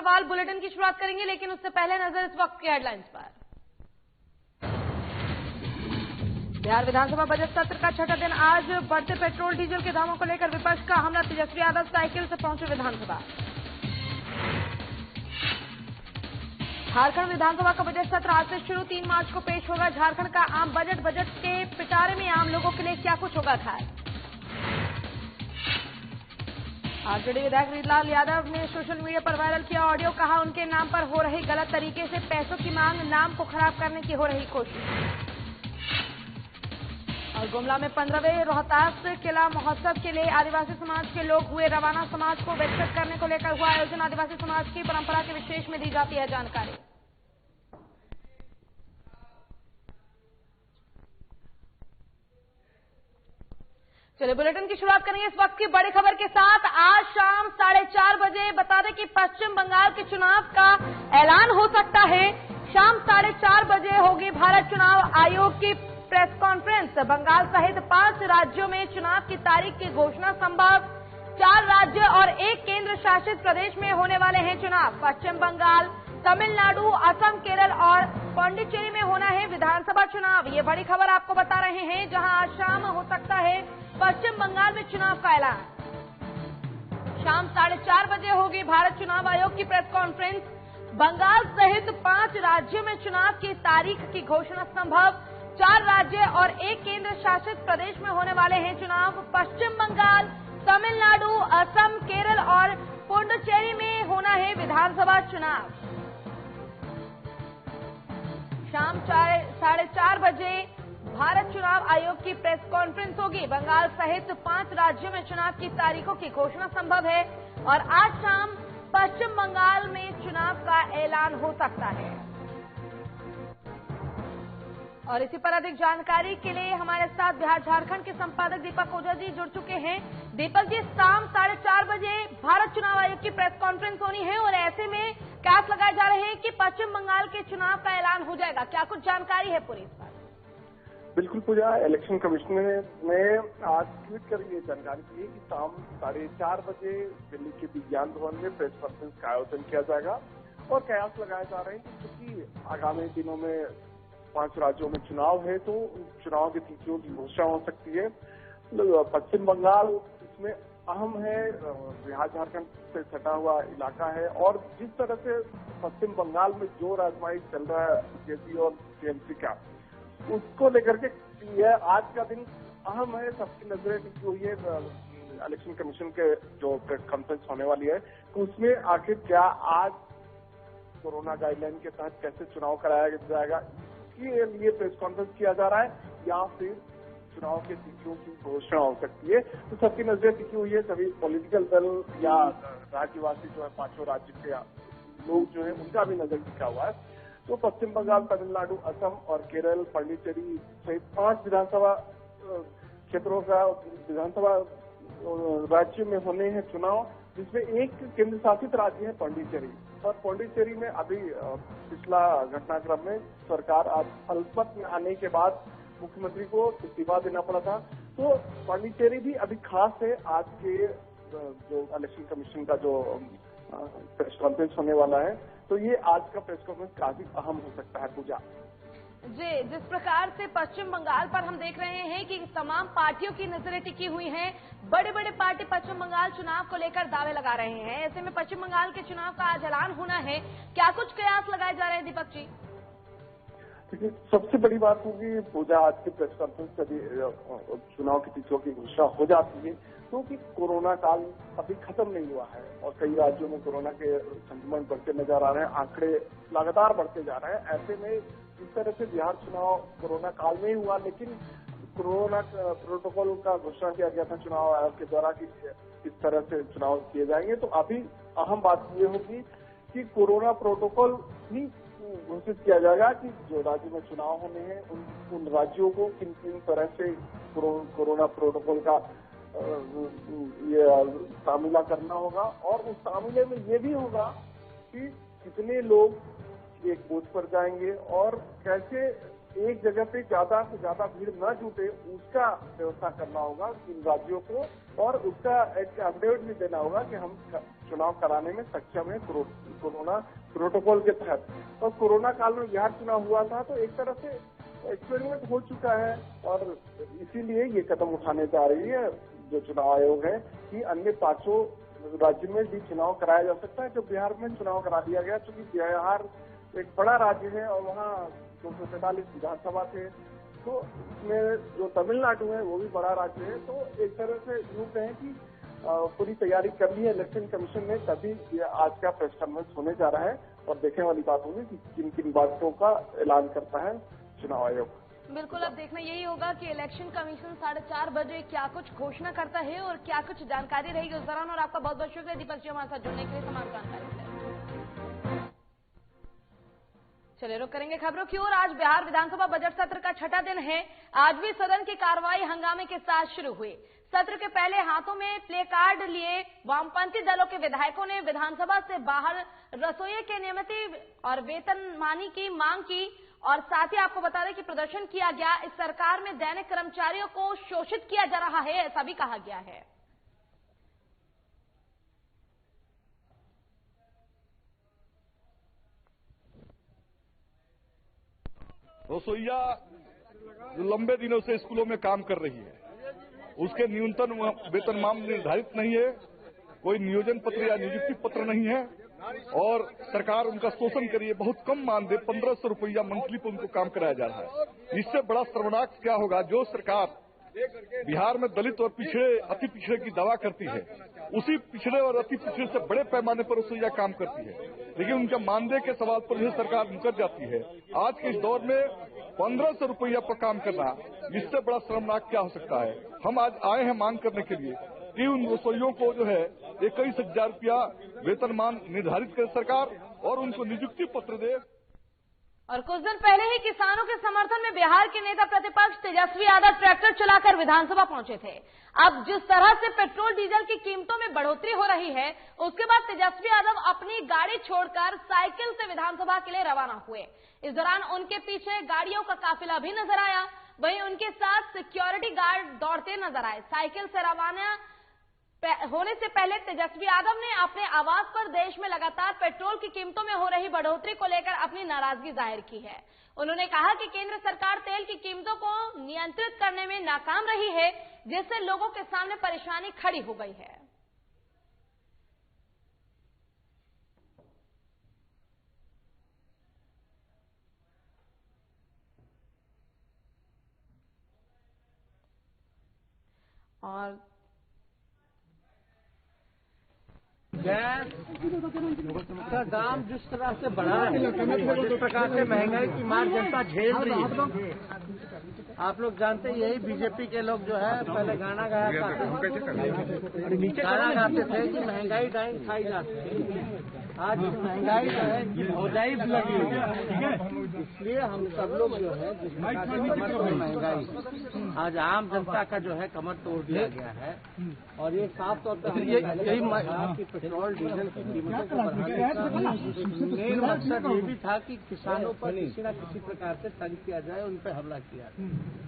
सवाल बुलेटिन की शुरुआत करेंगे, लेकिन उससे पहले नजर इस वक्त की हेडलाइंस पर। बिहार विधानसभा बजट सत्र का छठा दिन आज बढ़ते पेट्रोल डीजल के दामों को लेकर विपक्ष का हमला। तेजस्वी यादव साइकिल से पहुंचे विधानसभा। झारखंड विधानसभा का बजट सत्र आज से शुरू, 3 मार्च को पेश होगा झारखंड का आम बजट। बजट के पिटारे में आम लोगों के लिए क्या कुछ होगा खास। आरजेडी विधायक रीतलाल यादव ने सोशल मीडिया पर वायरल किया ऑडियो, कहा उनके नाम पर हो रही गलत तरीके से पैसों की मांग, नाम को खराब करने की हो रही कोशिश। और गुमला में 15वें रोहतास किला महोत्सव के लिए आदिवासी समाज के लोग हुए रवाना। समाज को विकसित करने को लेकर हुआ आयोजन। आदिवासी समाज की परंपरा के विशेष में दी जाती है जानकारी। चलिए बुलेटिन की शुरुआत करेंगे इस वक्त की बड़ी खबर के साथ। आज शाम 4:30 बजे बता दें कि पश्चिम बंगाल के चुनाव का ऐलान हो सकता है। शाम 4:30 बजे होगी भारत चुनाव आयोग की प्रेस कॉन्फ्रेंस। बंगाल सहित 5 राज्यों में चुनाव की तारीख की घोषणा संभव। 4 राज्य और 1 केंद्र शासित प्रदेश में होने वाले हैं चुनाव। पश्चिम बंगाल, तमिलनाडु, असम, केरल और पांडिचेरी में होना है विधानसभा चुनाव। ये बड़ी खबर आपको बता रहे हैं, जहां आज शाम हो सकता है पश्चिम बंगाल में चुनाव का ऐलान। शाम 4:30 बजे होगी भारत चुनाव आयोग की प्रेस कॉन्फ्रेंस। बंगाल सहित 5 राज्यों में चुनाव की तारीख की घोषणा संभव। 4 राज्य और 1 केंद्र शासित प्रदेश में होने वाले हैं चुनाव। पश्चिम बंगाल, तमिलनाडु, असम, केरल और पुडुचेरी में होना है विधानसभा चुनाव। शाम 4:30 बजे भारत चुनाव आयोग की प्रेस कॉन्फ्रेंस होगी। बंगाल सहित 5 राज्यों में चुनाव की तारीखों की घोषणा संभव है और आज शाम पश्चिम बंगाल में चुनाव का ऐलान हो सकता है। और इसी पर अधिक जानकारी के लिए हमारे साथ बिहार झारखंड के संपादक दीपक ओझा जी जुड़ चुके हैं। दीपक जी, शाम 4:30 बजे भारत चुनाव आयोग की प्रेस कॉन्फ्रेंस होनी है और ऐसे में कयास लगाए जा रहे हैं कि पश्चिम बंगाल के चुनाव का ऐलान हो जाएगा। क्या कुछ जानकारी है पूरी इस पर? बिल्कुल पूजा, इलेक्शन कमिश्नर ने आज ट्वीट कर ये जानकारी दी है कि शाम 4:30 बजे दिल्ली के विज्ञान भवन में प्रेस कॉन्फ्रेंस का आयोजन किया जाएगा और कयास लगाए जा रहे हैं कि क्योंकि आगामी दिनों में 5 राज्यों में चुनाव है तो चुनाव की तिथियों की घोषणा हो सकती है। पश्चिम बंगाल इसमें अहम है, बिहार झारखंड से सटा हुआ इलाका है और जिस तरह से पश्चिम बंगाल में जो आजमाइश चल रहा है बीजेपी और टीएमसी का, उसको लेकर के यह आज का दिन अहम है। सबकी नजरें टिकी हुई है इलेक्शन कमीशन के जो प्रेस कॉन्फ्रेंस होने वाली है, तो उसमें आखिर क्या आज कोरोना गाइडलाइन के तहत कैसे चुनाव कराया जाएगा, इसके लिए प्रेस कॉन्फ्रेंस किया जा रहा है या फिर चुनाव के तिथियों की घोषणा हो सकती है। तो सबकी नजरें टिकी हुई है। सभी पॉलिटिकल दल या राज्यवासी जो है 5 राज्य के लोग जो है उनका भी नजर टिका हुआ है। तो पश्चिम बंगाल, तमिलनाडु, असम और केरल, पांडिचेरी सहित 5 विधानसभा क्षेत्रों का विधानसभा राज्य में होने हैं चुनाव, जिसमें एक केंद्र शासित राज्य है पांडिचेरी। और पांडिचेरी में अभी पिछला घटनाक्रम में सरकार आज अल्पमत में आने के बाद मुख्यमंत्री को इस्तीफा देना पड़ा था। तो पांडिचेरी भी अभी खास है। आज के जो इलेक्शन कमीशन का जो प्रेस कॉन्फ्रेंस होने वाला है, तो ये आज का प्रेस कॉन्फ्रेंस काफी अहम हो सकता है पूजा जी। जिस प्रकार से पश्चिम बंगाल पर हम देख रहे हैं कि तमाम पार्टियों की नजरें टिकी हुई हैं, बड़े बड़े पार्टी पश्चिम बंगाल चुनाव को लेकर दावे लगा रहे हैं, ऐसे में पश्चिम बंगाल के चुनाव का आज ऐलान होना है। क्या कुछ कयास लगाए जा रहे हैं दीपक जी? देखिए, सबसे बड़ी बात होगी पूजा, आज की प्रेस कॉन्फ्रेंस कभी चुनाव की तिथियों की घोषणा हो जाती है क्योंकि कोरोना काल अभी खत्म नहीं हुआ है और कई राज्यों में कोरोना के संक्रमण बढ़ते नजर आ रहे हैं, आंकड़े लगातार बढ़ते जा रहे हैं। ऐसे में जिस तरह से बिहार चुनाव कोरोना काल में ही हुआ, लेकिन कोरोना प्रोटोकॉल का घोषणा किया गया था चुनाव आयोग के द्वारा कि इस तरह से चुनाव किए जाएंगे, तो अभी अहम बात ये होगी कि कोरोना प्रोटोकॉल भी घोषित किया जाएगा कि जो राज्य में चुनाव होने हैं उन राज्यों को किन किन तरह से कोरोना प्रोटोकॉल का ये तामीला करना होगा और उस तामीले में ये भी होगा कि कितने लोग एक बूथ पर जाएंगे और कैसे एक जगह पे ज्यादा से ज्यादा भीड़ न जुटे उसका व्यवस्था करना होगा इन राज्यों को, और उसका एक अपडेट भी देना होगा कि हम चुनाव कराने में सक्षम है कोरोना प्रोटोकॉल के तहत। और कोरोना काल में बिहार चुनाव हुआ था तो एक तरह से एक्सपेरिमेंट हो चुका है, और इसीलिए ये कदम उठाने जा रही है जो चुनाव आयोग है कि अन्य 5 राज्य में भी चुनाव कराया जा सकता है। जो बिहार में चुनाव करा दिया गया, क्योंकि बिहार एक बड़ा राज्य है और वहाँ 245 विधानसभा थे, तो इसमें जो तमिलनाडु है वो भी बड़ा राज्य है। तो एक तरह से यूँ कहें कि पूरी तैयारी कर ली है इलेक्शन कमीशन ने, तभी आज का प्रेस कॉन्फ्रेंस होने जा रहा है और देखने वाली बात होगी कि किन किन बातों का ऐलान करता है चुनाव आयोग। बिल्कुल, अब देखना यही होगा कि इलेक्शन कमीशन 4:30 बजे क्या कुछ घोषणा करता है और क्या कुछ जानकारी रहेगी उस दौरान। और आपका बहुत बहुत शुक्रिया दीपक जी हमारे साथ जुड़ने के लिए तमाम जानकारी के लिए। चलिए रुक करेंगे खबरों की ओर। आज बिहार विधानसभा बजट सत्र का 6ठा दिन है। आज भी सदन की कार्रवाई हंगामे के साथ शुरू हुई। सत्र के पहले हाथों में प्ले कार्ड लिए वामपंथी दलों के विधायकों ने विधानसभा से बाहर रसोई के नियमित और वेतनमानी की मांग की, और साथ ही आपको बता दें कि प्रदर्शन किया गया। इस सरकार में दैनिक कर्मचारियों को शोषित किया जा रहा है, ऐसा भी कहा गया है। रसोइया जो लंबे दिनों से स्कूलों में काम कर रही है, उसके न्यूनतम वेतनमान निर्धारित नहीं है, कोई नियोजन पत्र या नियुक्ति पत्र नहीं है, और सरकार उनका शोषण करिए बहुत कम मानदेय 1500 रुपया मंथली पर उनको काम कराया जा रहा है। इससे बड़ा सर्वनाश क्या होगा, जो सरकार बिहार में दलित और पिछड़े अति पिछड़े की दावा करती है, उसी पिछड़े और अति पिछड़े से बड़े पैमाने पर रसोइया काम करती है, लेकिन उनका मानदेय के सवाल पर यह सरकार मुकर जाती है। आज के इस दौर में 1500 रुपया पर काम करना, इससे बड़ा शर्मनाक क्या हो सकता है। हम आज आए हैं मांग करने के लिए कि उन रसोइयों को जो है 21,000 रुपया वेतनमान निर्धारित करे सरकार और उनको नियुक्ति पत्र दे। और कुछ दिन पहले ही किसानों के समर्थन में बिहार के नेता प्रतिपक्ष तेजस्वी यादव ट्रैक्टर चलाकर विधानसभा पहुंचे थे। अब जिस तरह से पेट्रोल डीजल की कीमतों में बढ़ोतरी हो रही है, उसके बाद तेजस्वी यादव अपनी गाड़ी छोड़कर साइकिल से विधानसभा के लिए रवाना हुए। इस दौरान उनके पीछे गाड़ियों का काफिला भी नजर आया, वहीं उनके साथ सिक्योरिटी गार्ड दौड़ते नजर आए। साइकिल से रवाना होने से पहले तेजस्वी यादव ने अपने आवास पर देश में लगातार पेट्रोल की कीमतों में हो रही बढ़ोतरी को लेकर अपनी नाराजगी जाहिर की है। उन्होंने कहा कि केंद्र सरकार तेल की कीमतों को नियंत्रित करने में नाकाम रही है, जिससे लोगों के सामने परेशानी खड़ी हो गई है। और गैस का दाम जिस तरह से बढ़ा है, जिस प्रकार से महंगाई की मार जनता झेल रही है, आप लोग जानते हैं यही बीजेपी के लोग जो है पहले गाना गाया करते थे कि महंगाई डाइन खाई जाती है। आज महंगाई जो है भौजाई लगी हुई है, इसलिए हम सब लोग जो है जिस प्रकार से कमर तोड़ महंगाई, आज आम जनता का जो है कमर तोड़ दिया गया है। और ये साफ तौर पर यही पेट्रोल डीजल की कीमतों को बढ़ाने का मेन मकसद ये भी था कि किसानों पर किसी न किसी प्रकार से तंग किया जाए, उन पर हमला किया जाए।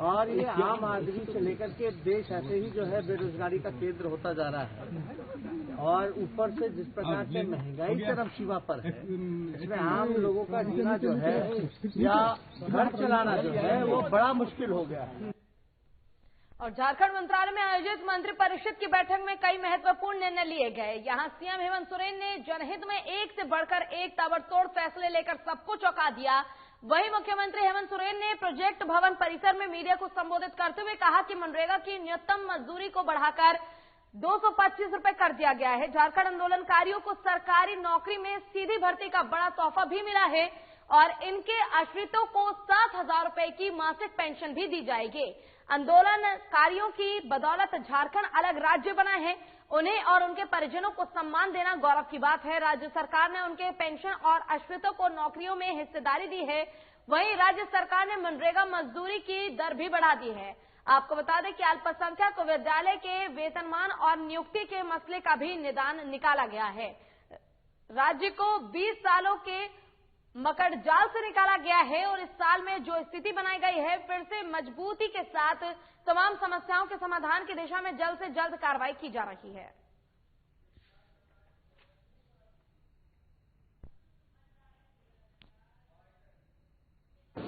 और ये आम आदमी से लेकर के देश ऐसे ही जो है बेरोजगारी का केंद्र होता जा रहा है, और ऊपर से जिस प्रकार से महंगाई चरमसीमा पर है, इसमें आम लोगों का जीना जो है या घर चलाना जो है वो बड़ा मुश्किल हो गया है। और झारखंड मंत्रालय में आयोजित मंत्रिपरिषद की बैठक में कई महत्वपूर्ण निर्णय लिए गए। यहां सीएम हेमंत सोरेन ने जनहित में एक से बढ़कर एक ताबड़तोड़ फैसले लेकर सबको चौंका दिया। वहीं मुख्यमंत्री हेमंत सोरेन ने प्रोजेक्ट भवन परिसर में मीडिया को संबोधित करते हुए कहा कि मनरेगा की न्यूनतम मजदूरी को बढ़ाकर 225 रुपए कर दिया गया है। झारखंड आंदोलनकारियों को सरकारी नौकरी में सीधी भर्ती का बड़ा तोहफा भी मिला है और इनके आश्रितों को 7,000 रुपए की मासिक पेंशन भी दी जाएगी। आंदोलनकारियों की बदौलत झारखंड अलग राज्य बना है। उन्हें और उनके परिजनों को सम्मान देना गौरव की बात है। राज्य सरकार ने उनके पेंशन और आश्रितों को नौकरियों में हिस्सेदारी दी है। वहीं राज्य सरकार ने मनरेगा मजदूरी की दर भी बढ़ा दी है। आपको बता दें कि अल्पसंख्यक विद्यालय के वेतनमान और नियुक्ति के मसले का भी निदान निकाला गया है। राज्य को 20 सालों के मकड़ जाल से निकाला गया है और इस साल में जो स्थिति बनाई गई है, फिर से मजबूती के साथ तमाम समस्याओं के समाधान की दिशा में जल्द से जल्द कार्रवाई की जा रही है।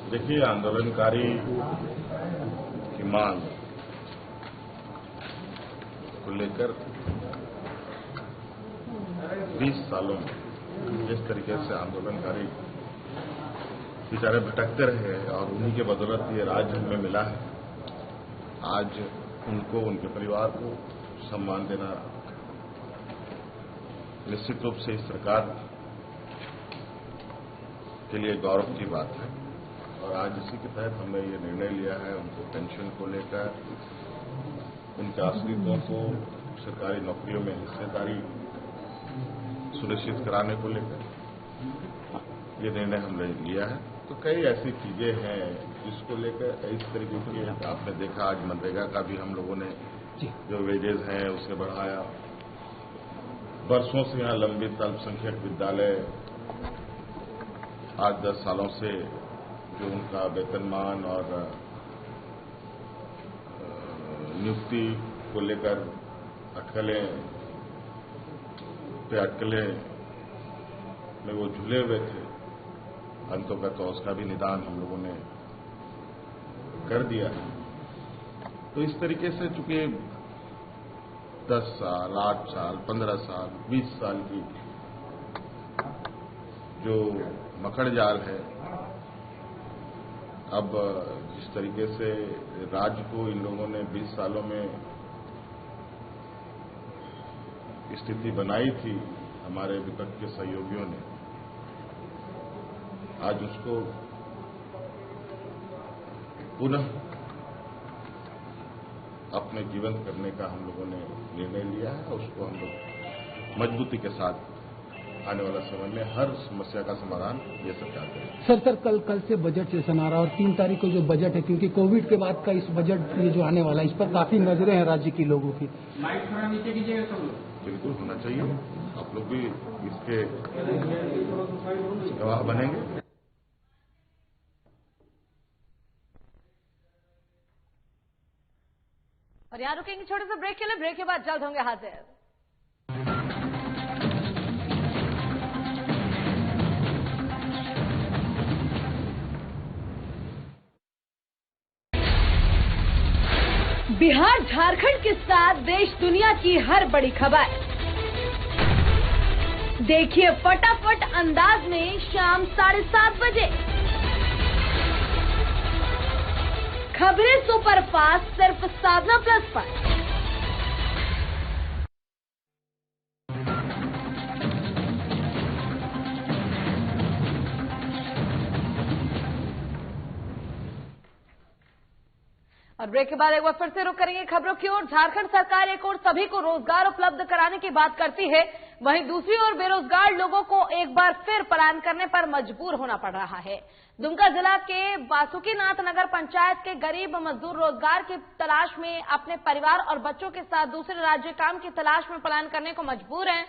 देखिए, आंदोलनकारी की मांग को लेकर 20 सालों में जिस तरीके से आंदोलनकारी बेचारे भटकते रहे और उन्हीं के बदौलत ये राज्य हमें मिला है, आज उनको, उनके परिवार को सम्मान देना निश्चित रूप से इस सरकार के लिए गौरव की बात है। और आज इसी के तहत हमने ये निर्णय लिया है, उनको पेंशन को लेकर, उनके आश्रितों को सरकारी नौकरियों में हिस्सेदारी सुनिश्चित कराने को लेकर ये निर्णय हमने लिया है। तो कई ऐसी चीजें हैं जिसको लेकर इस तरीके की, आपने देखा आज मनरेगा का भी हम लोगों ने जो वेजेज हैं उसे बढ़ाया। वर्षों से यहाँ लंबित अल्पसंख्यक विद्यालय 8-10 सालों से जो उनका वेतनमान और नियुक्ति को लेकर अटकलें में वो झूले हुए थे, अंतोगत उसका भी निदान हम लोगों ने कर दिया। तो इस तरीके से चूंकि 10 साल, 8 साल, 15 साल, 20 साल की जो मकड़ जाल है, अब जिस तरीके से राज्य को इन लोगों ने 20 सालों में स्थिति बनाई थी हमारे विपक्ष के सहयोगियों ने, आज उसको पुनः अपने जीवन करने का हम लोगों ने निर्णय लिया है। उसको हम लोग मजबूती के साथ आने वाला समय में हर समस्या का समाधान ये सब चाहते हैं। सर कल से बजट सेशन आ रहा है और 3 तारीख को जो बजट है, क्योंकि कोविड के बाद का इस बजट ये जो आने वाला है, इस पर काफी नजरें हैं राज्य के लोगों की। माइक थोड़ा नीचे कीजिएगा सब लोग। बिल्कुल होना चाहिए, आप लोग भी इसके गवाह बनेंगे। और यहाँ रुकेंगे छोटे से ब्रेक के लिए। ब्रेक के बाद जल्द होंगे हाजिर। बिहार झारखंड के साथ देश दुनिया की हर बड़ी खबर देखिए फटाफट अंदाज में शाम 7:30 बजे। खबरें सुपरफास्ट सिर्फ साधना प्लस पर। और ब्रेक के बाद एक बार फिर से रुक करेंगे खबरों की ओर। झारखंड सरकार एक ओर सभी को रोजगार उपलब्ध कराने की बात करती है, वहीं दूसरी ओर बेरोजगार लोगों को एक बार फिर पलायन करने पर मजबूर होना पड़ रहा है। दुमका जिला के बासुकीनाथ नगर पंचायत के गरीब मजदूर रोजगार की तलाश में अपने परिवार और बच्चों के साथ दूसरे राज्य काम की तलाश में पलायन करने को मजबूर हैं।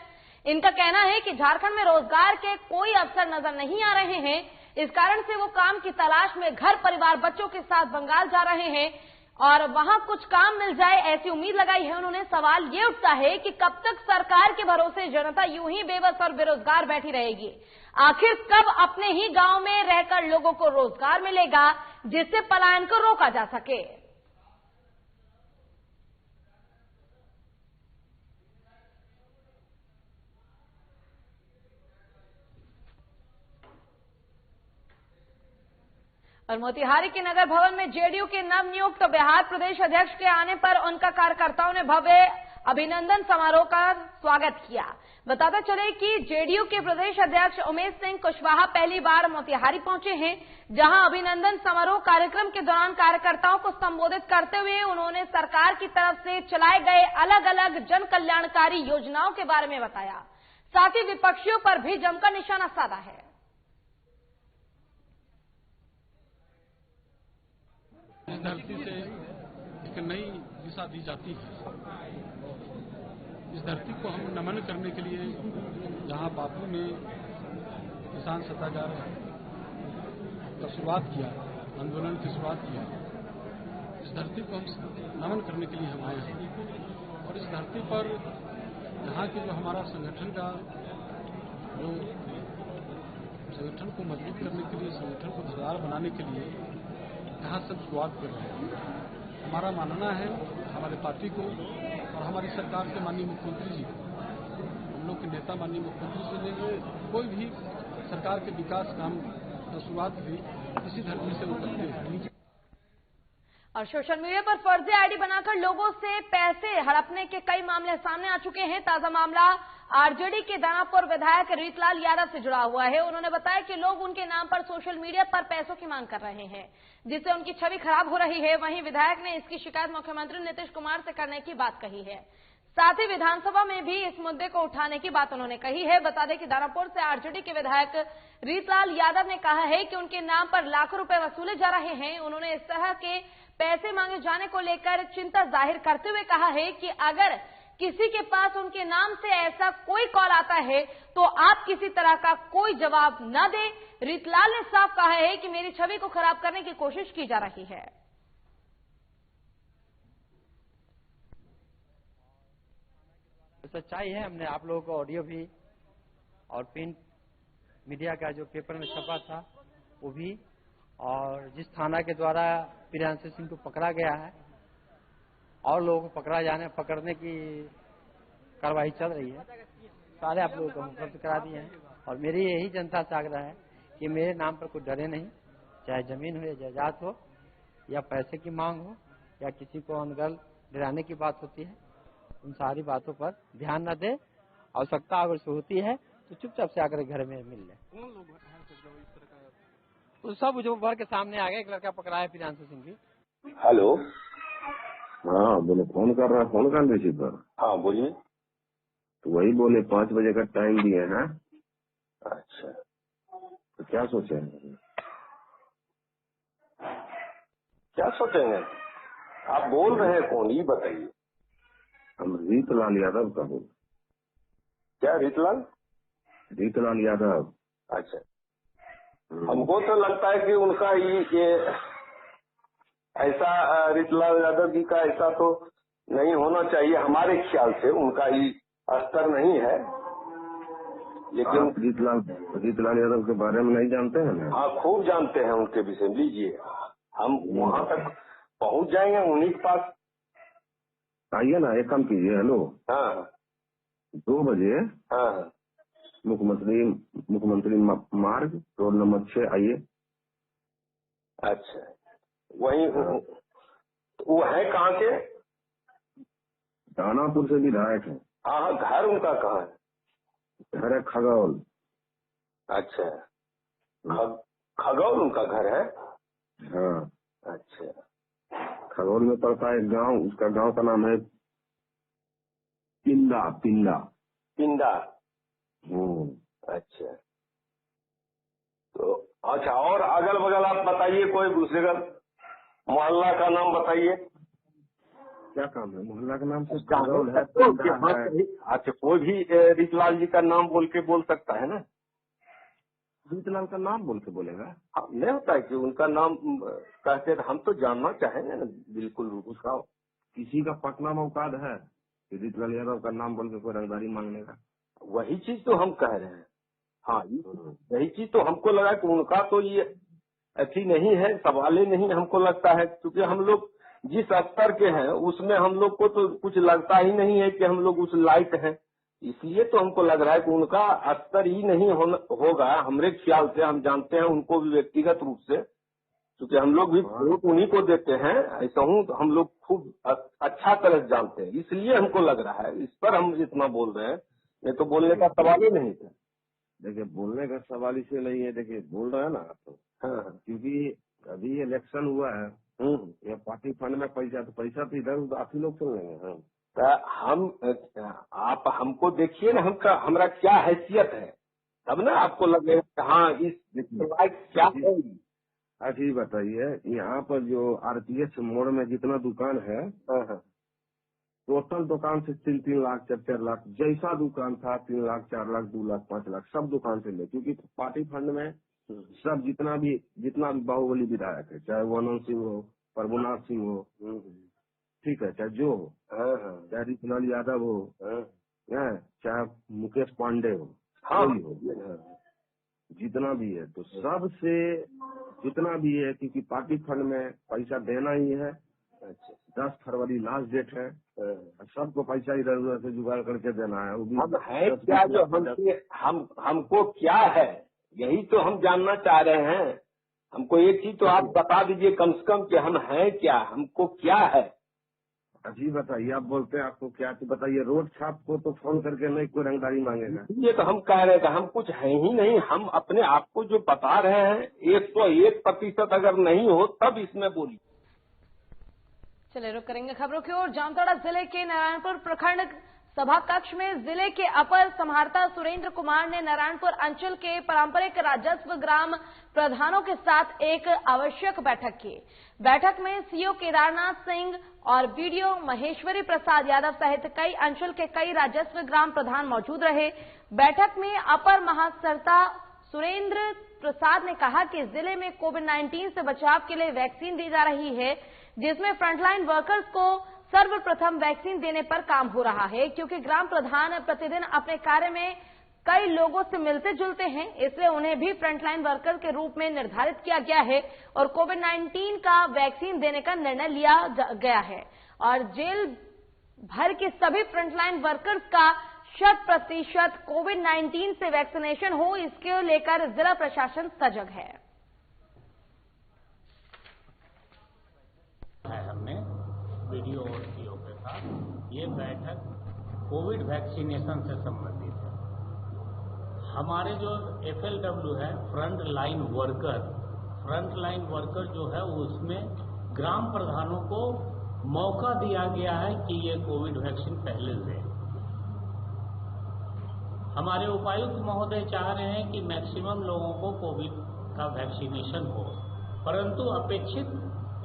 इनका कहना है कि झारखंड में रोजगार के कोई अवसर नजर नहीं आ रहे हैं, इस कारण से वो काम की तलाश में घर परिवार बच्चों के साथ बंगाल जा रहे हैं और वहां कुछ काम मिल जाए ऐसी उम्मीद लगाई है उन्होंने। सवाल ये उठता है कि कब तक सरकार के भरोसे जनता यूं ही बेबस और बेरोजगार बैठी रहेगी? आखिर कब अपने ही गांव में रहकर लोगों को रोजगार मिलेगा जिससे पलायन को रोका जा सके? और मोतिहारी के नगर भवन में जेडीयू के नवनियुक्त बिहार प्रदेश अध्यक्ष के आने पर उनका कार्यकर्ताओं ने भव्य अभिनंदन समारोह का स्वागत किया। बताते चले कि जेडीयू के प्रदेश अध्यक्ष उमेश सिंह कुशवाहा पहली बार मोतिहारी पहुंचे हैं, जहां अभिनंदन समारोह कार्यक्रम के दौरान कार्यकर्ताओं को संबोधित करते हुए उन्होंने सरकार की तरफ से चलाए गए अलग अलग जन कल्याणकारी योजनाओं के बारे में बताया। साथ ही विपक्षियों पर भी जमकर निशाना साधा है। इस धरती से एक नई दिशा दी जाती है। इस धरती को हम नमन करने के लिए जहां बापू ने किसान सत्याग्रह का शुरुआत किया, आंदोलन की शुरुआत किया, इस धरती को हम नमन करने के लिए हम आए हैं। और इस धरती पर यहाँ के जो हमारा संगठन का जो संगठन को मजबूत करने के लिए, संगठन को धारदार बनाने के लिए यहाँ सब शुरुआत कर रहे हैं। हमारा मानना है हमारे पार्टी को और हमारी सरकार के माननीय मुख्यमंत्री जी को, हम लोग के नेता माननीय मुख्यमंत्री जी ने कोई भी सरकार के विकास काम की शुरुआत भी इसी धरती से वो करते हैं। और सोशल मीडिया पर फर्जी आईडी बनाकर लोगों से पैसे हड़पने के कई मामले सामने आ चुके हैं। ताजा मामला आरजेडी के दानापुर विधायक रीतलाल यादव से जुड़ा हुआ है। उन्होंने बताया कि लोग उनके नाम पर सोशल मीडिया पर पैसों की मांग कर रहे हैं, जिससे उनकी छवि खराब हो रही है। वहीं विधायक ने इसकी शिकायत मुख्यमंत्री नीतीश कुमार से करने की बात कही है। साथ ही विधानसभा में भी इस मुद्दे को उठाने की बात उन्होंने कही है। बता दें कि दानापुर से आरजेडी के विधायक रीतलाल यादव ने कहा है कि उनके नाम पर लाखों रुपए वसूले जा रहे हैं। उन्होंने इस तरह के पैसे मांगे जाने को लेकर चिंता जाहिर करते हुए कहा है कि अगर किसी के पास उनके नाम से ऐसा कोई कॉल आता है तो आप किसी तरह का कोई जवाब न दें। रीतलाल ने साफ कहा है कि मेरी छवि को खराब करने की कोशिश की जा रही है। सच्चाई है। हमने आप लोगों को ऑडियो भी और प्रिंट मीडिया का जो पेपर में छपा था वो भी, और जिस थाना के द्वारा प्रियांशु सिंह को पकड़ा गया है और लोगों को पकड़ने की कार्रवाई चल रही है, सारे आप लोगों को हम उपलब्ध करा दिए हैं। और मेरी यही जनता से आग्रह है कि मेरे नाम पर कोई डरे नहीं, चाहे जमीन हो या जायदाद हो या पैसे की मांग हो या किसी को अनगल डराने की बात होती है, उन सारी बातों पर ध्यान न दे। आवश्यकता अगर से होती है तो चुपचाप से आकर घर में मिल ले। कौन लोग हैं इस तरह का? तो सब जो भर के सामने आ गए, एक लड़का पकड़ा है प्रियांशु सिंह भी। हेलो, हाँ बोले, फोन कर रहा, फोन कर रिसीव कर। हाँ बोलिए। तो वही बोले 5 बजे का टाइम दिए है ना। अच्छा, तो क्या सोचे हैं? क्या सोचेंगे? आप बोल रहे हैं कौन, ये बताइए। हम रीतलाल यादव का बोल। क्या रीतलाल? रीतलाल यादव। अच्छा, हमको तो लगता है कि उनका ये ऐसा रीतलाल यादव जी का ऐसा तो नहीं होना चाहिए। हमारे ख्याल से उनका ये स्तर नहीं है। लेकिन रीतलाल यादव के बारे में नहीं जानते हैं ना? हाँ, खूब जानते हैं उनके विषय में। लीजिए, हम वहाँ तक पहुँच जाएंगे उन्हीं के पास। आइए ना, एक काम कीजिए। हेलो, हाँ 2 बजे हाँ, मुख्यमंत्री मार्ग रोड नंबर 6 आइए। अच्छा, वही वो है कहाँ के? दानापुर से विधायक है। हाँ, घर उनका कहाँ है? घर है खगौल। अच्छा, खगौल उनका घर है? हाँ। अच्छा, खगौल में पड़ता है एक गांव, उसका गांव का नाम है पिंडा। पिंडा। अच्छा, तो अच्छा, और अगल बगल आप बताइए कोई दूसरे का मोहल्ला का नाम बताइए। क्या काम है? मोहल्ला का नाम से खगौल है। अच्छा, कोई भी रीतलाल जी का नाम बोल के बोल सकता है ना? रीतलाल का नाम बोल के बोलेगा? हाँ, नहीं होता है कि उनका नाम कहते, हम तो जानना चाहेंगे ना। बिल्कुल। उसका किसी का पटना में औकात है रीतलाल यादव का नाम बोल के कोई रंगदारी मांगने का? वही चीज तो हम कह रहे हैं। हाँ, यही चीज तो हमको लगा कि उनका तो ये अच्छी नहीं है, सवाल ही नहीं हमको लगता है। क्योंकि हम लोग जिस स्तर के हैं उसमें हम लोग को तो कुछ लगता ही नहीं है कि हम लोग उस लायक हैं। इसलिए तो हमको लग रहा है कि उनका स्तर ही नहीं होगा हमारे ख्याल से। हम जानते हैं उनको भी व्यक्तिगत रूप से, क्योंकि हम लोग भी वोट उन्हीं को देते हैं। ऐसा हूँ हम लोग खूब अच्छा तरह जानते हैं, इसलिए हमको लग रहा है। इस पर हम इतना बोल रहे हैं, नहीं तो बोलने का सवाल ही नहीं था। देखिए, बोलने का सवाल इसलिए नहीं है। देखिए, बोल रहे हैं ना आप तो। हाँ, क्योंकि अभी इलेक्शन हुआ है, ये पार्टी फंड में पैसा तो इधर आप ही लोग चल लेंगे। हाँ, तो आप हमको देखिए ना, हमारा क्या हैसियत है, तब ना आपको लगेगा हाँ इस क्या है। अच्छा, ये बताइए, यहाँ पर जो आरपीएच मोड़ में जितना दुकान है, टोटल दुकान से 3-3 लाख 4-4 लाख जैसा दुकान था 3 लाख 4 लाख 2 लाख 5 लाख सब दुकान से ले, क्योंकि पार्टी फंड में सब जितना भी बाहुबली विधायक है, चाहे वो आनंद सिंह हो, प्रभुनाथ सिंह हो, ठीक है, चाहे जो हो, चाहे रिपुलाल यादव हो, चाहे मुकेश पांडे हो, कोई हो, जितना भी है, तो सबसे जितना भी है, क्योंकि पार्टी फंड में पैसा देना ही है। 10 फरवरी लास्ट डेट है, सबको पैसा इधर उधर से जुगाड़ करके देना है। वो भी अब है क्या जो हमको क्या है, यही तो हम जानना चाह रहे हैं। हमको एक चीज तो आप बता दीजिए कम से कम कि हम हैं क्या, हमको क्या है। अजी बताइए, आप बोलते हैं आपको क्या, तो बताइए। रोड छाप को तो फोन करके नहीं कोई रंगदारी मांगेगा। ये तो हम कह रहे थे, हम कुछ है ही नहीं। हम अपने आप को जो बता रहे हैं 101% अगर नहीं हो तब इसमें बोलिए। चलिए रुक करेंगे खबरों की ओर। जामताड़ा जिले के नारायणपुर प्रखंड सभा कक्ष में जिले के अपर समाहर्ता सुरेंद्र कुमार ने नारायणपुर अंचल के पारंपरिक राजस्व ग्राम प्रधानों के साथ एक आवश्यक बैठक की। बैठक में सीओ केदारनाथ सिंह और बीडीओ महेश्वरी प्रसाद यादव सहित कई अंचल के कई राजस्व ग्राम प्रधान मौजूद रहे। बैठक में अपर महासरता सुरेंद्र प्रसाद ने कहा कि जिले में कोविड-19 से बचाव के लिए वैक्सीन दी जा रही है, जिसमें फ्रंटलाइन वर्कर्स को सर्वप्रथम वैक्सीन देने पर काम हो रहा है, क्योंकि ग्राम प्रधान प्रतिदिन अपने कार्य में कई लोगों से मिलते जुलते हैं, इसलिए उन्हें भी फ्रंटलाइन वर्कर के रूप में निर्धारित किया गया है और कोविड-19 का वैक्सीन देने का निर्णय लिया गया है और जेल भर के सभी फ्रंटलाइन वर्कर्स का 100% कोविड-19 से वैक्सीनेशन हो, इसके लेकर जिला प्रशासन सजग है। हमने वीडियो और सीओ के साथ ये बैठक कोविड वैक्सीनेशन से संबंधित है। हमारे जो FLW है फ्रंट लाइन वर्कर जो है उसमें ग्राम प्रधानों को मौका दिया गया है कि ये कोविड वैक्सीन पहले दें। हमारे उपायुक्त महोदय चाह रहे हैं कि मैक्सिमम लोगों को कोविड का वैक्सीनेशन हो, परंतु अपेक्षित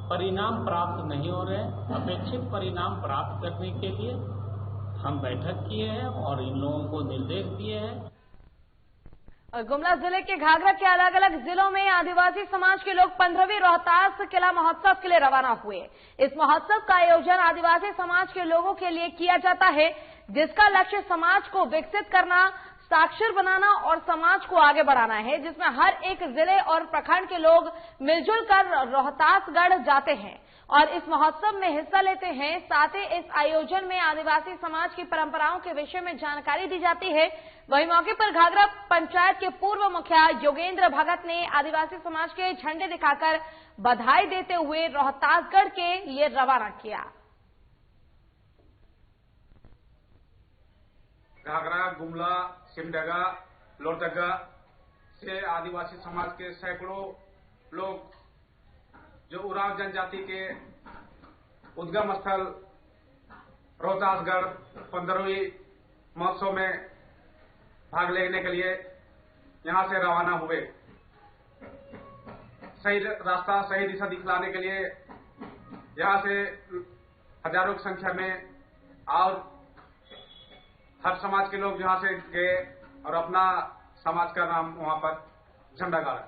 परिणाम प्राप्त नहीं हो रहे। अपेक्षित परिणाम प्राप्त करने के लिए हम बैठक किए हैं और इन लोगों को निर्देश दिए हैं। और गुमला जिले के घाघरा के अलग अलग जिलों में आदिवासी समाज के लोग 15वीं रोहतास किला महोत्सव के लिए रवाना हुए। इस महोत्सव का आयोजन आदिवासी समाज के लोगों के लिए किया जाता है, जिसका लक्ष्य समाज को विकसित करना, साक्षर बनाना और समाज को आगे बढ़ाना है, जिसमें हर एक जिले और प्रखंड के लोग मिलजुल कर रोहतासगढ़ जाते हैं और इस महोत्सव में हिस्सा लेते हैं। साथ ही इस आयोजन में आदिवासी समाज की परंपराओं के विषय में जानकारी दी जाती है। वहीं मौके पर घाघरा पंचायत के पूर्व मुखिया योगेंद्र भगत ने आदिवासी समाज के झंडे दिखाकर बधाई देते हुए रोहतासगढ़ के लिए रवाना किया। घाघरा, गुमला, सिमडेगा, लोहरदगा से आदिवासी समाज के सैकड़ों लोग जो उरांव जनजाति के उद्गम स्थल रोहतासगढ़ 15वीं महोत्सव में भाग लेने के लिए यहां से रवाना हुए। सही रास्ता, सही दिशा दिखलाने के लिए यहां से हजारों की संख्या में और हर समाज के लोग यहां से गए और अपना समाज का नाम वहां पर झंडा गाड़ा।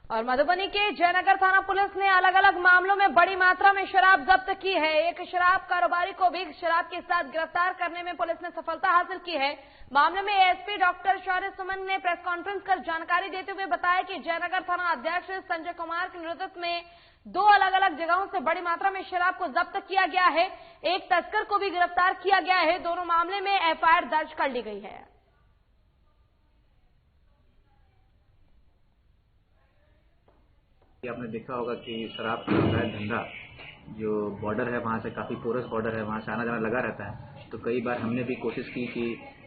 और मधुबनी के जयनगर थाना पुलिस ने अलग अलग मामलों में बड़ी मात्रा में शराब जब्त की है। एक शराब कारोबारी को भी शराब के साथ गिरफ्तार करने में पुलिस ने सफलता हासिल की है। मामले में एसपी डॉक्टर शौर्य सुमन ने प्रेस कॉन्फ्रेंस कर जानकारी देते हुए बताया कि जयनगर थाना अध्यक्ष संजय कुमार के नेतृत्व में 2 अलग अलग जगहों से बड़ी मात्रा में शराब को जब्त किया गया है। एक तस्कर को भी गिरफ्तार किया गया है। दोनों मामले में एफआईआर दर्ज कर ली गई है। आपने देखा होगा कि शराब का धंधा जो बॉर्डर है वहाँ से काफ़ी पोरस बॉर्डर है, वहाँ से आना जाना लगा रहता है। तो कई बार हमने भी कोशिश की कि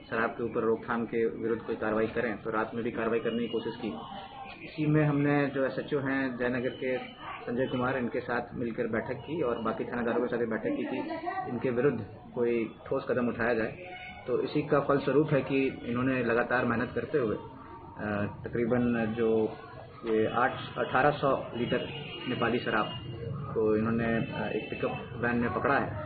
शराब के ऊपर रोकथाम के विरुद्ध कोई कार्रवाई करें, तो रात में भी कार्रवाई करने की कोशिश की। इसी में हमने जो SHO हैं जयनगर के संजय कुमार, इनके साथ मिलकर बैठक की और बाकी थानादारों के साथ भी बैठक की कि इनके विरुद्ध कोई ठोस कदम उठाया जाए। तो इसी का फलस्वरूप है कि इन्होंने लगातार मेहनत करते हुए तकरीबन जो ये 1800 लीटर नेपाली शराब को इन्होंने एक पिकअप वैन में पकड़ा है।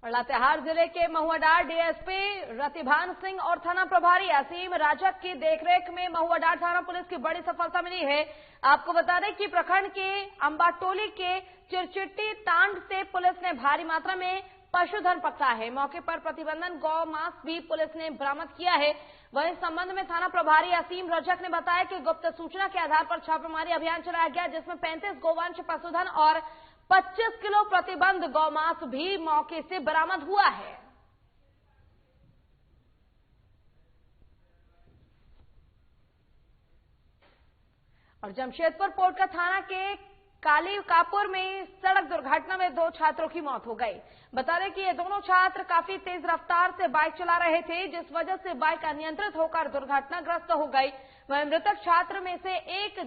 और लातेहार जिले के महुआडार डीएसपी रतिभान सिंह और थाना प्रभारी असीम राजक की देखरेख में महुआडार थाना पुलिस की बड़ी सफलता मिली है। आपको बता दें कि प्रखंड के अंबाटोली के चिरचिट्टी तांड से पुलिस ने भारी मात्रा में पशुधन पकड़ा है। मौके पर प्रतिबंधन गौ मांस भी पुलिस ने बरामद किया है। वहीं इस संबंध में थाना प्रभारी असीम रजक ने बताया कि गुप्त सूचना के आधार पर छापेमारी अभियान चलाया गया, जिसमें 35 गोवंश पशुधन और 25 किलो प्रतिबंध गौमांस भी मौके से बरामद हुआ है। और जमशेदपुर पोटका थाना के काली कापुर में सड़क दुर्घटना में 2 छात्रों की मौत हो गई। बता दें कि ये दोनों छात्र काफी तेज रफ्तार से बाइक चला रहे थे, जिस वजह से बाइक अनियंत्रित होकर दुर्घटनाग्रस्त हो गई। वहीं मृतक छात्र में से एक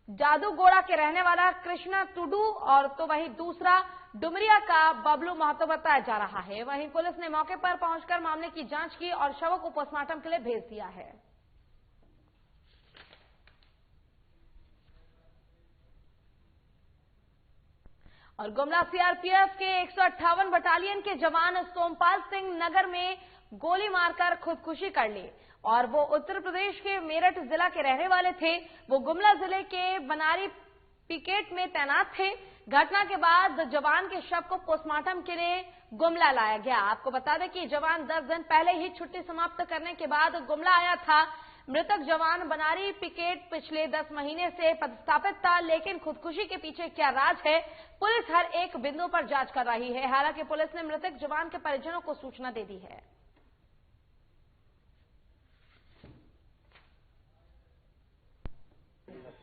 जादूगोड़ा के रहने वाला कृष्णा टुडू और तो वहीं दूसरा डुमरिया का बबलू महतो बताया जा रहा है। वहीं पुलिस ने मौके पर पहुंचकर मामले की जांच की और शवों को पोस्टमार्टम के लिए भेज दिया है। और गुमला सीआरपीएफ के 158 बटालियन के जवान सोमपाल सिंह नगर में गोली मारकर खुदकुशी कर ली और वो उत्तर प्रदेश के मेरठ जिला के रहने वाले थे। वो गुमला जिले के बनारी पिकेट में तैनात थे। घटना के बाद जवान के शव को पोस्टमार्टम के लिए गुमला लाया गया। आपको बता दें कि जवान 10 दिन पहले ही छुट्टी समाप्त करने के बाद गुमला आया था। मृतक जवान बनारी पिकेट पिछले 10 महीने से पदस्थापित था, लेकिन खुदकुशी के पीछे क्या राज है, पुलिस हर एक बिंदु पर जांच कर रही है। हालांकि पुलिस ने मृतक जवान के परिजनों को सूचना दे दी है।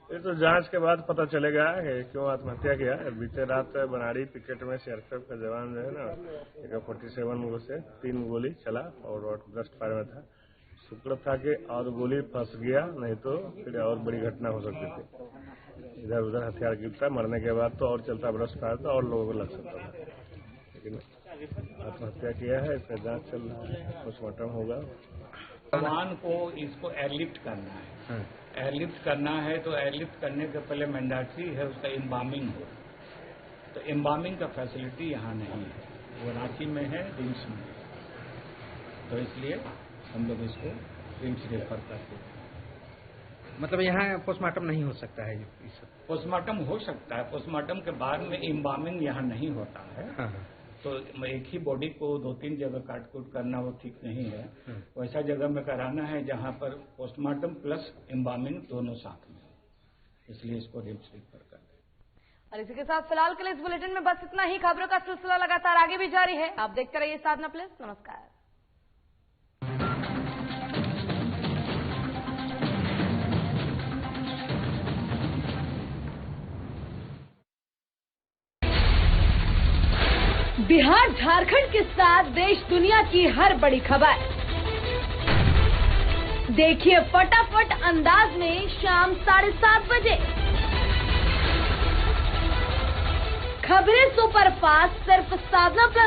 ये तो जांच के बाद पता चलेगा कि क्यों आत्महत्या किया। बीते रात बनारी पिकेट में सीआरपीएफ का जवान जो है ना, एक 47 से 3 गोली चला और ब्रेस्ट फायर में था। शुक्र था कि और गोली फंस गया, नहीं तो फिर और बड़ी घटना हो सकती थी। इधर उधर हथियार गिरता, मरने के बाद तो और चलता ब्रेस्ट फायर था और लोगों को लग सकता था, लेकिन आत्महत्या किया है। इसका जांच चल रहा है, पोस्टमार्टम होगा। जवान को इसको एयरलिफ्ट करना है। एयरलिफ्ट करना है तो एयरलिफ्ट करने के पहले मैंडेटरी है उसका एम्बामिंग हो, तो एम्बामिंग का फैसिलिटी यहाँ नहीं है, वो रांची में है, रिम्स में, तो इसलिए हम लोग इसको रिम्स रेफर करते हैं। मतलब यहाँ पोस्टमार्टम नहीं हो सकता है? पोस्टमार्टम हो सकता है, पोस्टमार्टम के बाद में एम्बामिंग यहाँ नहीं होता है। हाँ। तो एक ही बॉडी को 2-3 जगह काट कूट करना वो ठीक नहीं है। वैसा जगह में कराना है जहाँ पर पोस्टमार्टम प्लस एम्बामिंग दोनों साथ में, इसलिए इसको रिम्स रेफर कर दें। और इसी के साथ फिलहाल के लिए इस बुलेटिन में बस इतना ही। खबरों का सिलसिला लगातार आगे भी जारी है, आप देखते रहिए साधना प्लस। नमस्कार। बिहार झारखंड के साथ देश दुनिया की हर बड़ी खबर देखिए फटाफट अंदाज में शाम 7:30 बजे। खबरें सुपरफास्ट सिर्फ साधना प्लस